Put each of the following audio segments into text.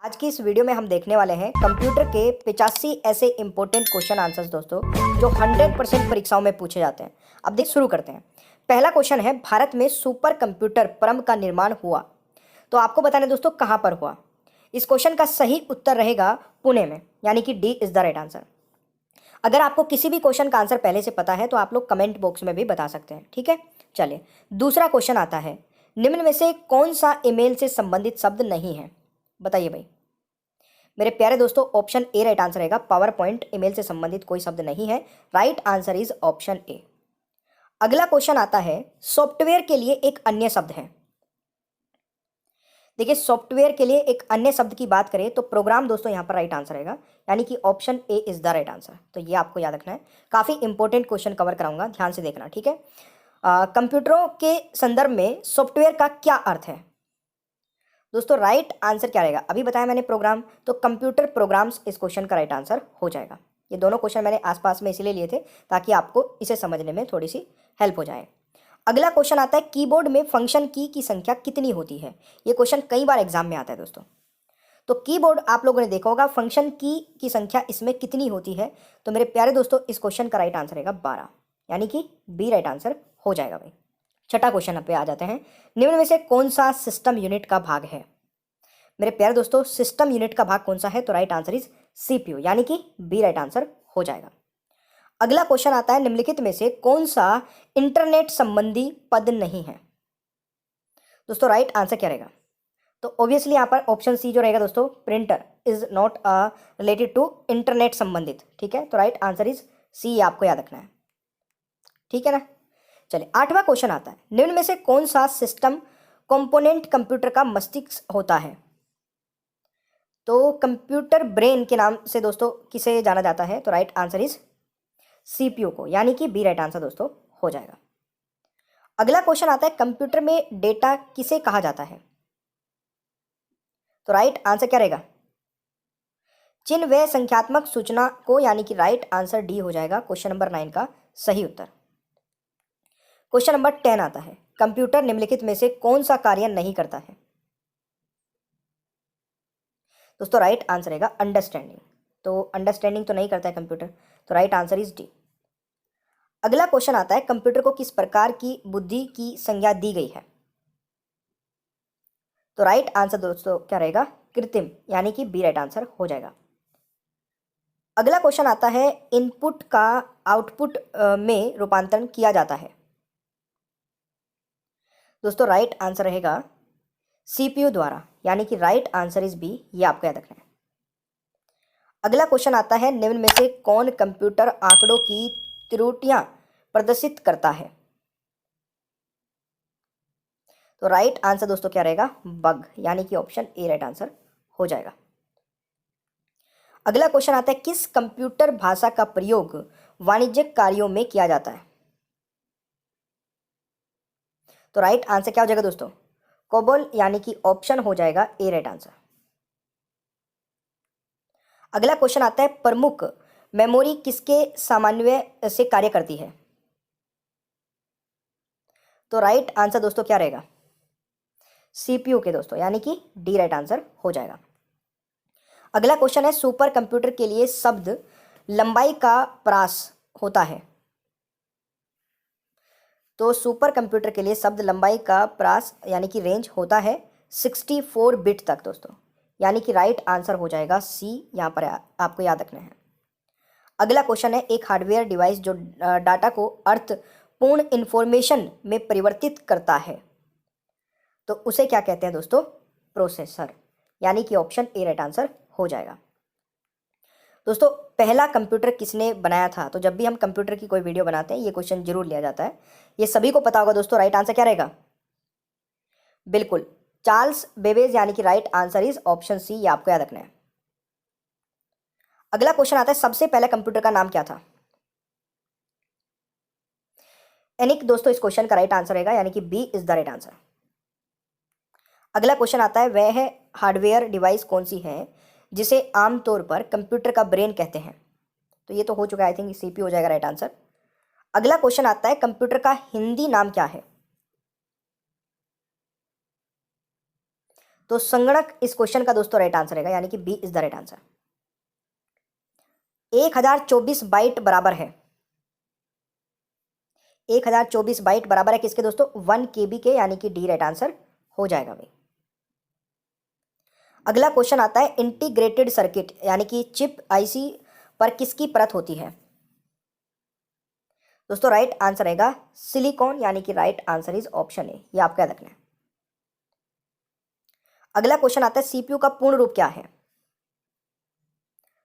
आज की इस वीडियो में हम देखने वाले हैं कंप्यूटर के 85 ऐसे इंपॉर्टेंट क्वेश्चन आंसर्स दोस्तों जो 100% परीक्षाओं में पूछे जाते हैं। अब देख शुरू करते हैं। पहला क्वेश्चन है, भारत में सुपर कंप्यूटर परम का निर्माण हुआ। तो आपको बताना है दोस्तों कहाँ पर हुआ। इस क्वेश्चन का सही उत्तर रहेगा पुणे में, यानी कि D is the right answer. अगर आपको किसी भी क्वेश्चन का आंसर पहले से पता है तो आप लोग कमेंट बॉक्स में भी बता सकते हैं, ठीक है। चलिए दूसरा क्वेश्चन आता है, निम्न में से कौन सा ईमेल से संबंधित शब्द नहीं है, बताइए भाई। मेरे प्यारे दोस्तों ऑप्शन ए राइट आंसर रहेगा। पावर पॉइंट ईमेल से संबंधित कोई शब्द नहीं है। Right answer is option A. अगला क्वेश्चन आता है, सॉफ्टवेयर के लिए एक अन्य शब्द है। देखिए सॉफ्टवेयर के लिए एक अन्य शब्द की बात करें तो प्रोग्राम दोस्तों यहाँ पर राइट आंसर रहेगा, यानी कि option A is the right answer. तो ये आपको याद रखना है। काफ़ी इंपॉर्टेंट क्वेश्चन कवर कराऊंगा, ध्यान से देखना, ठीक है। कंप्यूटरों के संदर्भ में सॉफ्टवेयर का क्या अर्थ है दोस्तों। राइट आंसर क्या रहेगा, अभी बताया मैंने प्रोग्राम, तो कंप्यूटर प्रोग्राम्स इस क्वेश्चन का राइट आंसर हो जाएगा। ये दोनों क्वेश्चन मैंने आसपास में इसीलिए लिए थे ताकि आपको इसे समझने में थोड़ी सी हेल्प हो जाए। अगला क्वेश्चन आता है, कीबोर्ड में फंक्शन की संख्या कितनी होती है। ये क्वेश्चन कई बार एग्जाम में आता है दोस्तों। तो कीबोर्ड आप लोगों ने देखा होगा, फंक्शन की संख्या इसमें कितनी होती है। तो मेरे प्यारे दोस्तों इस क्वेश्चन का राइट आंसर रहेगा 12, यानी कि बी राइट आंसर हो जाएगा भाई। छठा क्वेश्चन पे आ जाते हैं, निम्न में से कौन सा सिस्टम यूनिट का भाग है। मेरे प्यारे दोस्तों सिस्टम यूनिट का भाग कौन सा है, तो राइट आंसर इज सीपीयू, यानी कि बी राइट आंसर हो जाएगा। अगला क्वेश्चन आता है, निम्नलिखित में से कौन सा इंटरनेट संबंधी पद नहीं है दोस्तों। राइट आंसर क्या रहेगा, तो ऑब्वियसली यहाँ पर ऑप्शन सी जो रहेगा दोस्तों, printer is not related to internet संबंधित, ठीक है। तो राइट आंसर इज सी, आपको याद रखना है, ठीक है ना। चलिए आठवां क्वेश्चन आता है, निम्न में से कौन सा सिस्टम कंपोनेंट कंप्यूटर का मस्तिष्क होता है। तो कंप्यूटर ब्रेन के नाम से दोस्तों किसे जाना जाता है, तो राइट आंसर इज सीपीयू को, यानी कि बी राइट आंसर दोस्तों हो जाएगा। अगला क्वेश्चन आता है, कंप्यूटर में डेटा किसे कहा जाता है। तो राइट आंसर क्या रहेगा, चिन्ह व संख्यात्मक सूचना को, यानी कि राइट आंसर डी हो जाएगा क्वेश्चन नंबर 9 का सही उत्तर। क्वेश्चन नंबर 10 आता है, कंप्यूटर निम्नलिखित में से कौन सा कार्य नहीं करता है दोस्तों। राइट आंसर रहेगा अंडरस्टैंडिंग। तो अंडरस्टैंडिंग तो नहीं करता है कंप्यूटर, तो राइट आंसर इज डी। अगला क्वेश्चन आता है, कंप्यूटर को किस प्रकार की बुद्धि की संज्ञा दी गई है। तो राइट आंसर दोस्तों क्या रहेगा, कृत्रिम, यानी कि बी राइट आंसर हो जाएगा। अगला क्वेश्चन आता है, इनपुट का आउटपुट में रूपांतरण किया जाता है दोस्तों। राइट आंसर रहेगा सीपीयू द्वारा, यानी कि राइट आंसर इज बी, ये आपको याद रखना है। अगला क्वेश्चन आता है, निम्न में से कौन कंप्यूटर आंकड़ों की त्रुटियां प्रदर्शित करता है। तो राइट आंसर दोस्तों क्या रहेगा, बग, यानी कि ऑप्शन ए राइट आंसर हो जाएगा। अगला क्वेश्चन आता है, किस कंप्यूटर भाषा का प्रयोग वाणिज्यिक कार्यों में किया जाता है। तो राइट आंसर क्या हो जाएगा दोस्तों, कोबोल, यानी कि ऑप्शन हो जाएगा ए राइट आंसर। अगला क्वेश्चन आता है, प्रमुख मेमोरी किसके समन्वय से कार्य करती है। तो राइट आंसर दोस्तों क्या रहेगा, सीपीयू के दोस्तों, यानी कि डी राइट आंसर हो जाएगा। अगला क्वेश्चन है, सुपर कंप्यूटर के लिए शब्द लंबाई का प्रास होता है। तो सुपर कंप्यूटर के लिए शब्द लंबाई का प्रास, यानी कि रेंज होता है 64 बिट तक दोस्तों, यानी कि राइट आंसर हो जाएगा सी, यहाँ पर आपको याद रखना है। अगला क्वेश्चन है, एक हार्डवेयर डिवाइस जो डाटा को अर्थपूर्ण इंफॉर्मेशन में परिवर्तित करता है, तो उसे क्या कहते हैं दोस्तों, प्रोसेसर, यानी कि ऑप्शन ए राइट आंसर हो जाएगा। दोस्तों पहला कंप्यूटर किसने बनाया था, तो जब भी हम कंप्यूटर की कोई वीडियो बनाते हैं ये क्वेश्चन जरूर लिया जाता है, ये सभी को पता होगा दोस्तों। राइट आंसर क्या रहेगा, बिल्कुल चार्ल्स बेबेज, यानी कि right answer is option C, ये आपको याद रखना है। अगला क्वेश्चन आता है, सबसे पहले कंप्यूटर का नाम क्या था। एनिक दोस्तों इस क्वेश्चन का राइट आंसर रहेगा, यानी कि B is the right answer. अगला क्वेश्चन आता है, वह हार्डवेयर डिवाइस कौन सी है जिसे आमतौर पर कंप्यूटर का ब्रेन कहते हैं। तो ये तो हो चुका है, आई थिंक सीपी हो जाएगा राइट आंसर। अगला क्वेश्चन आता है, कंप्यूटर का हिंदी नाम क्या है। तो संगणक इस क्वेश्चन का दोस्तों राइट आंसर रहेगा, यानी कि B is the right answer. 1024 byte बराबर है, 1024 बाइट बराबर है किसके दोस्तों? 1 KB के, यानी कि डी राइट आंसर हो जाएगा भाई। अगला क्वेश्चन आता है इंटीग्रेटेड सर्किट यानी कि चिप आईसी पर किसकी परत होती है? दोस्तों राइट आंसर रहेगा सिलिकॉन, यानी कि right answer is option A, ये आपको याद रखना है। अगला क्वेश्चन आता है सीपीयू का पूर्ण रूप क्या है?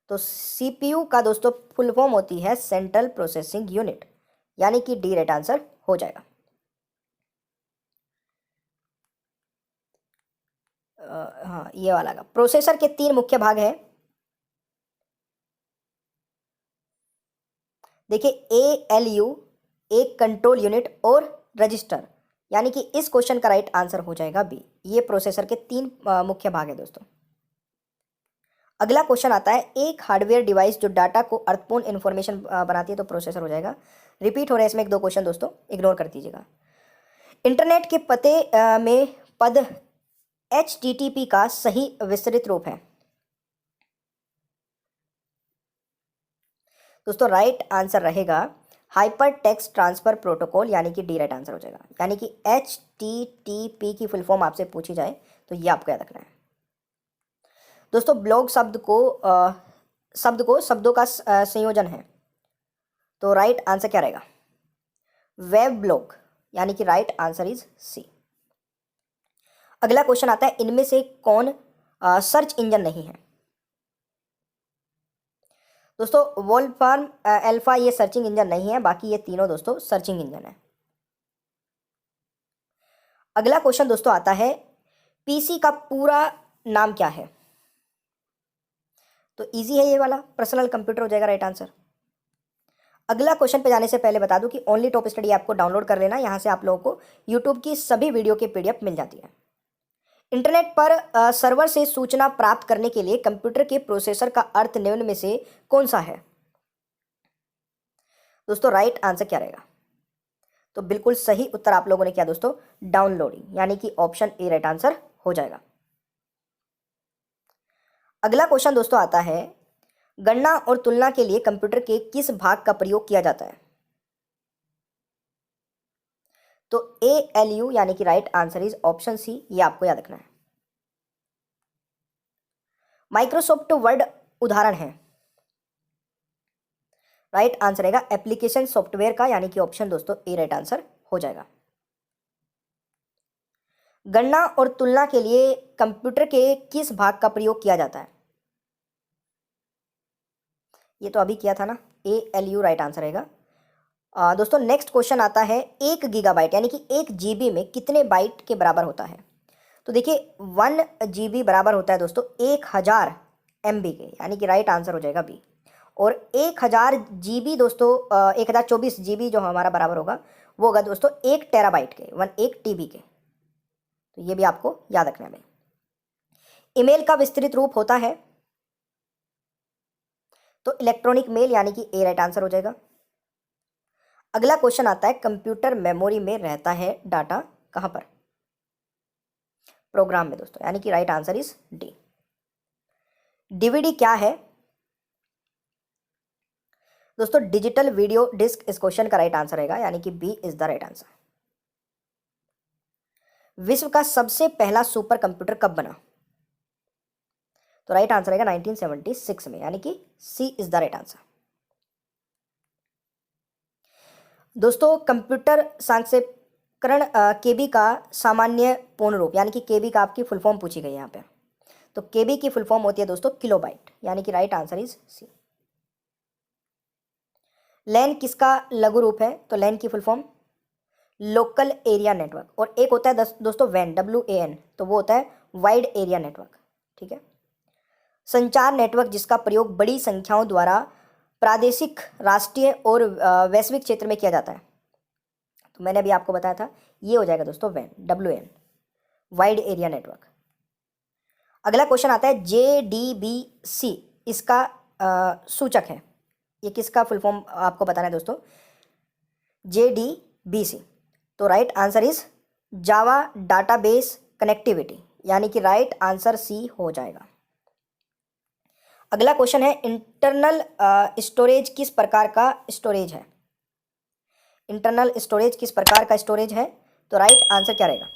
तो सीपीयू का दोस्तों फुल फॉर्म होती है सेंट्रल प्रोसेसिंग यूनिट, यानी कि डी राइट आंसर हो जाएगा। हाँ ये वाला का प्रोसेसर के 3 मुख्य भाग हैं। देखिए ALU, एक कंट्रोल यूनिट और रजिस्टर, यानी कि इस क्वेश्चन का राइट आंसर हो जाएगा बी। ये प्रोसेसर के 3 मुख्य भाग है दोस्तों। अगला क्वेश्चन आता है एक हार्डवेयर डिवाइस जो डाटा को अर्थपूर्ण इंफॉर्मेशन बनाती है, तो प्रोसेसर हो जाएगा। रिपीट हो रहे हैं इसमें 1-2 क्वेश्चन दोस्तों, इग्नोर कर दीजिएगा। इंटरनेट के पते में पद HTTP का सही विस्तृत रूप है? दोस्तों राइट आंसर रहेगा हाइपर टेक्स्ट ट्रांसफर प्रोटोकॉल, यानी कि डी राइट आंसर हो जाएगा। यानी कि HTTP की फुल फॉर्म आपसे पूछी जाए तो ये आपको याद रखना है दोस्तों। ब्लॉग शब्दों का संयोजन है, तो राइट आंसर क्या रहेगा? वेब ब्लॉग, यानी कि राइट आंसर इज सी। अगला क्वेश्चन आता है इनमें से कौन सर्च इंजन नहीं है? दोस्तों वोल्फार्म अल्फा ये सर्चिंग इंजन नहीं है, बाकी ये तीनों दोस्तों सर्चिंग इंजन है। अगला क्वेश्चन दोस्तों आता है पीसी का पूरा नाम क्या है? तो इजी है ये वाला, पर्सनल कंप्यूटर हो जाएगा राइट आंसर। अगला क्वेश्चन पे जाने से पहले बता दूं कि ओनली टॉप स्टडी ऐप को डाउनलोड कर लेना, यहां से आप लोगों को यूट्यूब की सभी वीडियो की PDF मिल जाती है। इंटरनेट पर सर्वर से सूचना प्राप्त करने के लिए कंप्यूटर के प्रोसेसर का अर्थ निम्न में से कौन सा है? दोस्तों राइट आंसर क्या रहेगा? तो बिल्कुल सही उत्तर आप लोगों ने क्या दोस्तों? डाउनलोडिंग, यानी कि ऑप्शन ए राइट आंसर हो जाएगा। अगला क्वेश्चन दोस्तों आता है गणना और तुलना के लिए कंप्यूटर के किस भाग का प्रयोग किया जाता है? तो ALU, यानी कि right answer is option C, ये आपको याद रखना है। माइक्रोसॉफ्ट वर्ड उदाहरण है, राइट आंसर रहेगा एप्लीकेशन सॉफ्टवेयर का, यानी कि ऑप्शन दोस्तों ए राइट आंसर हो जाएगा। गणना और तुलना के लिए कंप्यूटर के किस भाग का प्रयोग किया जाता है? ये तो अभी किया था ना, ALU राइट आंसर रहेगा। दोस्तों नेक्स्ट क्वेश्चन आता है 1 गीगाबाइट यानी कि 1 GB में कितने बाइट के बराबर होता है? तो देखिए 1 GB बराबर होता है दोस्तों 1000 MB के, यानी कि राइट आंसर हो जाएगा बी। और 1000 GB दोस्तों 1024 GB जो हमारा बराबर होगा वो होगा दोस्तों 1 टेराबाइट के, 1 TB के। तो ये भी आपको याद रखना है। ईमेल का विस्तृत रूप होता है तो इलेक्ट्रॉनिक मेल, यानी कि ए राइट आंसर हो जाएगा। अगला क्वेश्चन आता है कंप्यूटर मेमोरी में रहता है डाटा कहां पर? प्रोग्राम में दोस्तों, यानी कि right answer is D. DVD क्या है? दोस्तों डिजिटल वीडियो डिस्क इस क्वेश्चन का राइट आंसर रहेगा, यानी कि B is the right answer. विश्व का सबसे पहला सुपर कंप्यूटर कब बना? तो राइट आंसर रहेगा 1976 में, यानी कि C is the right answer. दोस्तों कंप्यूटर सांख्यिकीकरण KB का सामान्य पूर्ण रूप, यानी कि KB का आपकी फुल फॉर्म पूछी गई है यहाँ पे। तो KB की फुल फॉर्म होती है दोस्तों किलोबाइट, यानी कि राइट आंसर इज सी। लैन किसका लघु रूप है? तो लैन की full form local area network, और एक होता है दोस्तों वैन, WAN, तो वो होता है वाइड एरिया नेटवर्क। ठीक है। संचार नेटवर्क जिसका प्रयोग बड़ी संख्याओं द्वारा प्रादेशिक, राष्ट्रीय और वैश्विक क्षेत्र में किया जाता है, तो मैंने अभी आपको बताया था ये हो जाएगा दोस्तों वैन, WAN, वाइड एरिया नेटवर्क। अगला क्वेश्चन आता है JDBC इसका सूचक है, ये किसका फुल फॉर्म आपको बताना है दोस्तों? JDBC, तो right answer is Java database connectivity, यानी कि राइट आंसर सी हो जाएगा। अगला क्वेश्चन है, इंटरनल स्टोरेज किस प्रकार का स्टोरेज है? इंटरनल स्टोरेज किस प्रकार का स्टोरेज है? तो राइट आंसर क्या रहेगा?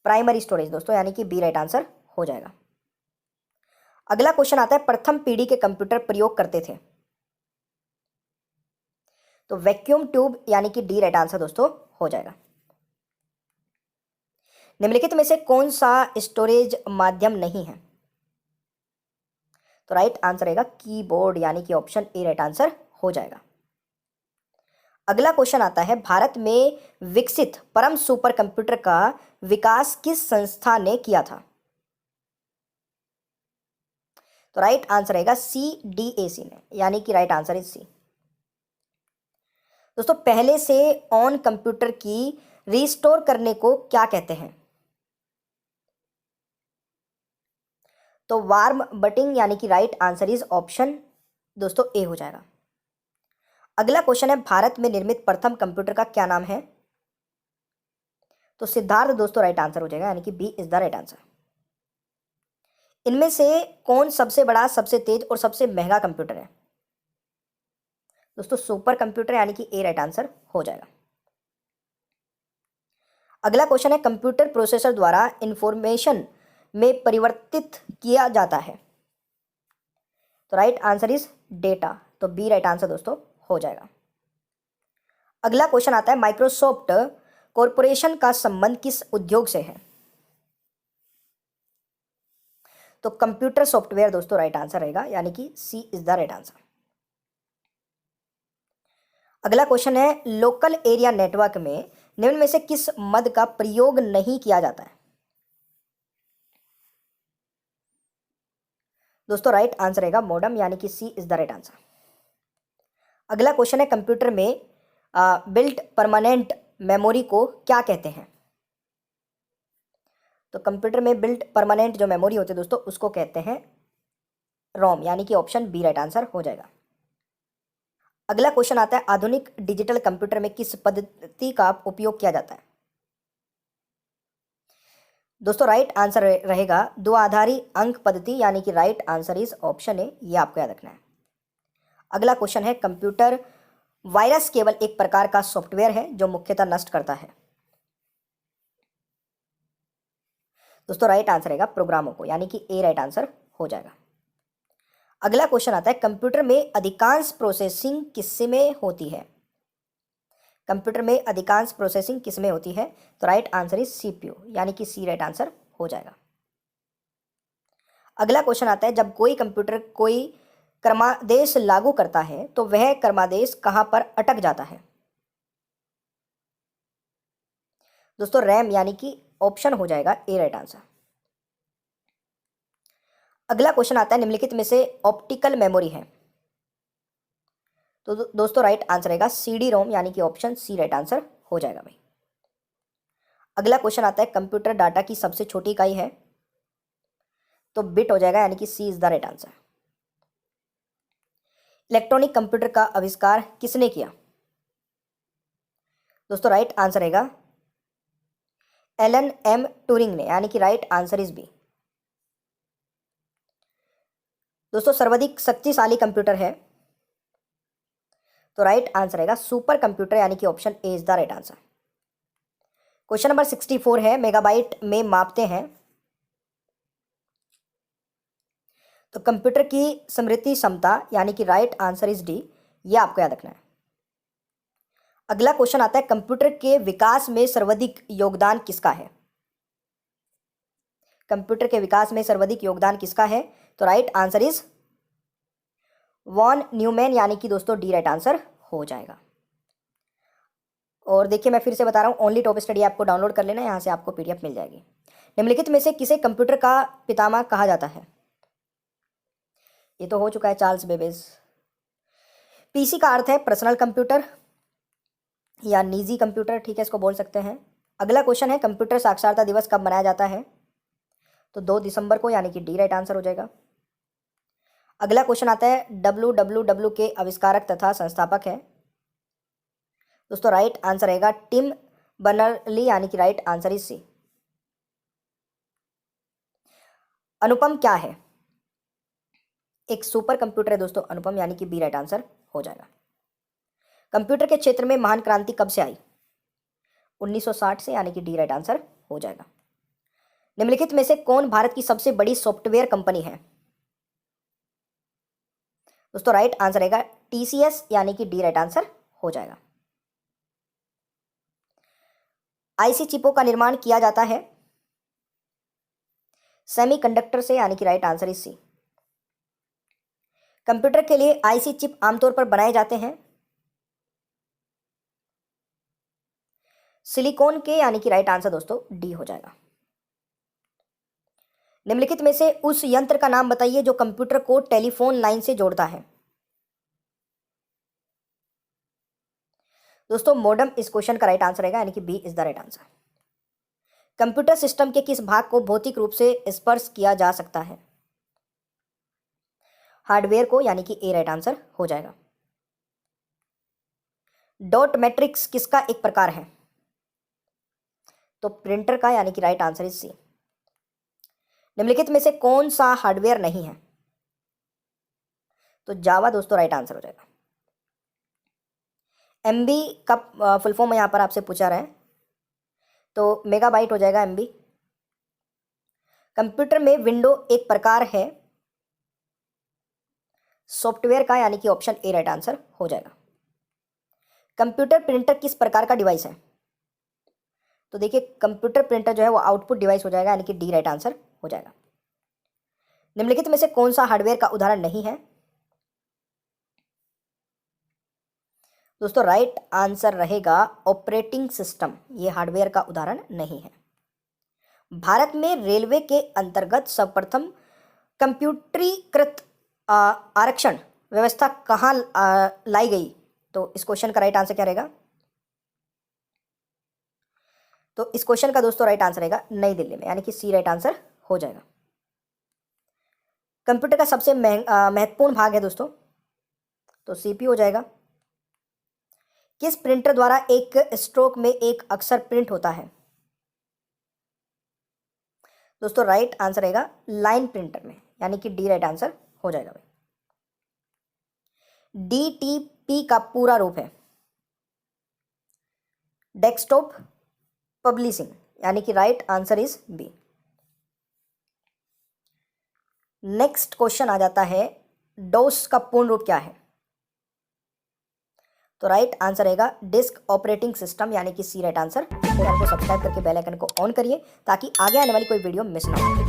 प्राइमरी स्टोरेज दोस्तों, यानी कि बी राइट आंसर हो जाएगा। अगला क्वेश्चन आता है, प्रथम पीढ़ी के कंप्यूटर प्रयोग करते थे? तो वैक्यूम ट्यूब, यानी कि डी राइट आंसर दोस्तों हो जाएगा। निम्नलिखित में से कौन सा स्टोरेज माध्यम नहीं है? तो राइट आंसर रहेगा कीबोर्ड, यानी कि ऑप्शन ए राइट आंसर हो जाएगा। अगला क्वेश्चन आता है, भारत में विकसित परम सुपर कंप्यूटर का विकास किस संस्था ने किया था? तो राइट आंसर रहेगा CDAC ने, यानी कि राइट आंसर इज सी। दोस्तों, पहले से ऑन कंप्यूटर की रिस्टोर करने को क्या कहते हैं? तो वार्म बटिंग, यानी कि राइट आंसर इज ऑप्शन दोस्तों ए हो जाएगा। अगला क्वेश्चन है, भारत में निर्मित प्रथम कंप्यूटर का क्या नाम है? तो सिद्धार्थ दोस्तों राइट आंसर हो जाएगा, यानी कि B is the right answer. इनमें से कौन सबसे बड़ा, सबसे तेज और सबसे महंगा कंप्यूटर है? दोस्तों सुपर कंप्यूटर, यानी कि ए राइट आंसर हो जाएगा। अगला क्वेश्चन है, कंप्यूटर प्रोसेसर द्वारा इंफॉर्मेशन में परिवर्तित किया जाता है? तो राइट आंसर इज डेटा, तो बी राइट आंसर दोस्तों हो जाएगा। अगला क्वेश्चन आता है, माइक्रोसॉफ्ट कॉरपोरेशन का संबंध किस उद्योग से है? तो कंप्यूटर सॉफ्टवेयर दोस्तों राइट आंसर रहेगा, यानी कि C is the right answer. अगला क्वेश्चन है, लोकल एरिया नेटवर्क में निम्न में से किस मद का प्रयोग नहीं किया जाता है? दोस्तों राइट आंसर रहेगा मॉडेम, यानी कि C is the right answer. अगला क्वेश्चन है, कंप्यूटर में बिल्ट परमानेंट मेमोरी को क्या कहते हैं? तो कंप्यूटर में बिल्ट परमानेंट जो मेमोरी होती है दोस्तों, उसको कहते हैं रोम, यानी कि ऑप्शन बी राइट आंसर हो जाएगा। अगला क्वेश्चन आता है, आधुनिक डिजिटल कंप्यूटर में किस पद्धति का उपयोग किया जाता है? दोस्तों राइट आंसर रहेगा द्विआधारी अंक पद्धति, यानी कि right answer is option A, ये आपको याद रखना है। अगला क्वेश्चन है, कंप्यूटर वायरस केवल एक प्रकार का सॉफ्टवेयर है जो मुख्यतः नष्ट करता है? दोस्तों राइट आंसर रहेगा प्रोग्रामों को, यानी कि ए राइट आंसर हो जाएगा। अगला क्वेश्चन आता है, कंप्यूटर में अधिकांश प्रोसेसिंग किसमें होती है? कंप्यूटर में अधिकांश प्रोसेसिंग किसमें होती है? तो राइट आंसर इज CPU, यानी कि सी राइट आंसर हो जाएगा। अगला क्वेश्चन आता है, जब कोई कंप्यूटर कोई क्रमादेश लागू करता है तो वह क्रमादेश कहां पर अटक जाता है? दोस्तों रैम, यानी कि ऑप्शन हो जाएगा ए राइट आंसर। अगला क्वेश्चन आता है, निम्नलिखित में से ऑप्टिकल मेमोरी है? तो दोस्तों राइट आंसर रहेगा CD-ROM, यानी कि ऑप्शन सी राइट आंसर हो जाएगा भाई। अगला क्वेश्चन आता है, कंप्यूटर डाटा की सबसे छोटी इकाई है? तो बिट हो जाएगा, यानी कि C is the right answer. Electronic computer का आविष्कार किसने किया? दोस्तों राइट आंसर रहेगा एलन एम ट्यूरिंग ने, यानी कि राइट आंसर इज बी। दोस्तों सर्वाधिक शक्तिशाली कंप्यूटर है? तो राइट आंसर रहेगा सुपर कंप्यूटर, यानी कि option A is the right answer. Question number 64 है, मेगाबाइट में मापते हैं? तो कंप्यूटर की स्मृति क्षमता, यानी कि राइट आंसर इज डी, ये आपको याद रखना है। अगला क्वेश्चन आता है, कंप्यूटर के विकास में सर्वाधिक योगदान किसका है? कंप्यूटर के विकास में सर्वाधिक योगदान किसका है? तो right answer is von Neumann, यानी कि दोस्तों डी राइट आंसर हो जाएगा। और देखिए मैं फिर से बता रहा हूँ, ओनली टॉप स्टडी ऐप को डाउनलोड कर लेना, यहाँ से आपको PDF मिल जाएगी। निम्नलिखित में से किसे कंप्यूटर का पितामह कहा जाता है? ये तो हो चुका है, चार्ल्स बेबेज। PC का अर्थ है पर्सनल कंप्यूटर या निजी कंप्यूटर, ठीक है, इसको बोल सकते हैं। अगला क्वेश्चन है, कंप्यूटर साक्षरता दिवस कब मनाया जाता है? तो 2 दिसंबर को, यानी कि डी राइट आंसर हो जाएगा। अगला क्वेश्चन आता है, WWW के आविष्कारक तथा संस्थापक है? दोस्तों राइट आंसर रहेगा टिम बर्नर्ली, यानी कि राइट आंसर इज सी। अनुपम क्या है? एक सुपर कंप्यूटर है दोस्तों अनुपम, यानी कि बी राइट आंसर हो जाएगा। कंप्यूटर के क्षेत्र में महान क्रांति कब से आई? 1960 से, यानी कि डी राइट आंसर हो जाएगा। निम्नलिखित में से कौन भारत की सबसे बड़ी सॉफ्टवेयर कंपनी है? दोस्तों राइट आंसर रहेगा टीसीएस, यानी कि डी राइट आंसर हो जाएगा। आईसी चिपों का निर्माण किया जाता है सेमीकंडक्टर से, यानी कि right answer is C. Computer के लिए आईसी चिप आमतौर पर बनाए जाते हैं सिलिकॉन के, यानी कि राइट आंसर दोस्तों डी हो जाएगा। निम्नलिखित में से उस यंत्र का नाम बताइए जो कंप्यूटर को टेलीफोन लाइन से जोड़ता है। दोस्तों मॉडेम इस क्वेश्चन का राइट आंसर रहेगा, यानी कि B is the right answer. Computer system के किस भाग को भौतिक रूप से स्पर्श किया जा सकता है? हार्डवेयर को, यानी कि ए राइट आंसर हो जाएगा। डॉट मैट्रिक्स किसका एक प्रकार है? तो प्रिंटर का, यानी कि राइट आंसर इज सी। निम्नलिखित में से कौन सा हार्डवेयर नहीं है? तो जावा दोस्तों राइट आंसर हो जाएगा। एमबी का फुल फॉर्म यहां पर आपसे पूछा रहा है, तो मेगाबाइट हो जाएगा एमबी। कंप्यूटर में विंडो एक प्रकार है सॉफ्टवेयर का, यानी कि ऑप्शन ए राइट आंसर हो जाएगा। कंप्यूटर प्रिंटर किस प्रकार का डिवाइस है? तो देखिए कंप्यूटर प्रिंटर जो है वो आउटपुट डिवाइस हो जाएगा, यानी कि डी राइट आंसर हो जाएगा। निम्नलिखित में से कौन सा हार्डवेयर का उदाहरण नहीं है? दोस्तों राइट आंसर रहेगा ऑपरेटिंग सिस्टम, ये हार्डवेयर का उदाहरण नहीं है। भारत में रेलवे के अंतर्गत सर्वप्रथम कंप्यूटरीकृत आरक्षण व्यवस्था कहाँ लाई गई? तो इस क्वेश्चन का राइट आंसर क्या रहेगा? तो इस क्वेश्चन का दोस्तों राइट आंसर रहेगा नई दिल्ली में, यानी कि सी राइट आंसर हो जाएगा। कंप्यूटर का सबसे महत्वपूर्ण भाग है दोस्तों, तो सीपीयू हो जाएगा। किस प्रिंटर द्वारा एक स्ट्रोक में एक अक्षर प्रिंट होता है? दोस्तों राइट आंसर रहेगा लाइन प्रिंटर में, यानी कि डी राइट आंसर हो जाएगा भाई। डीटीपी का पूरा रूप है डेस्कटॉप पब्लिशिंग, यानी कि right answer is B. Next question आ जाता है डोस का पूर्ण रूप क्या है? तो राइट आंसर रहेगा डिस्क ऑपरेटिंग सिस्टम, यानी कि सी राइट आंसर। चैनल को सब्सक्राइब करके बेल आइकन को ऑन करिए ताकि आगे आने वाली कोई वीडियो मिस ना हो।